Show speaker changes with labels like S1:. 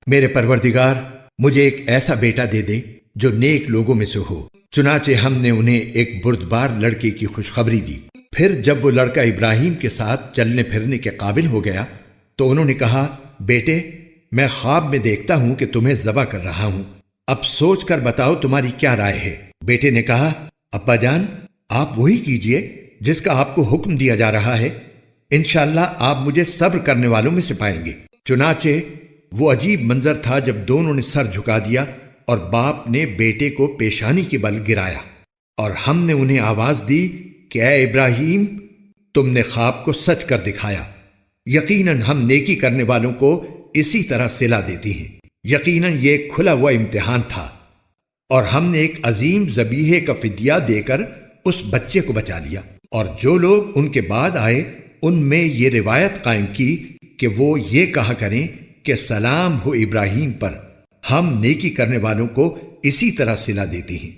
S1: میرے پروردگار مجھے ایک ایسا بیٹا دے دے جو نیک لوگوں میں سے ہو۔ چنانچہ ہم نے انہیں ایک بردبار لڑکے کی خوشخبری دی۔ پھر جب وہ لڑکا ابراہیم کے ساتھ چلنے پھرنے کے قابل ہو گیا تو انہوں نے کہا، بیٹے میں خواب میں دیکھتا ہوں کہ تمہیں ذبح کر رہا ہوں، اب سوچ کر بتاؤ تمہاری کیا رائے ہے؟ بیٹے نے کہا، ابا جان آپ وہی کیجئے جس کا آپ کو حکم دیا جا رہا ہے، انشاءاللہ آپ مجھے صبر کرنے والوں میں سے پائیں گے۔ چنانچہ وہ عجیب منظر تھا جب دونوں نے سر جھکا دیا اور باپ نے بیٹے کو پیشانی کے بل گرایا، اور ہم نے انہیں آواز دی کہ اے ابراہیم تم نے خواب کو سچ کر دکھایا، یقیناً ہم نیکی کرنے والوں کو اسی طرح صلہ دیتی ہیں۔ یقیناً یہ ایک کھلا ہوا امتحان تھا، اور ہم نے ایک عظیم ذبیحے کا فدیہ دے کر اس بچے کو بچا لیا۔ اور جو لوگ ان کے بعد آئے ان میں یہ روایت قائم کی کہ وہ یہ کہا کریں کہ سلام ہو ابراہیم پر، ہم نیکی کرنے والوں کو اسی طرح صلہ دیتی ہیں۔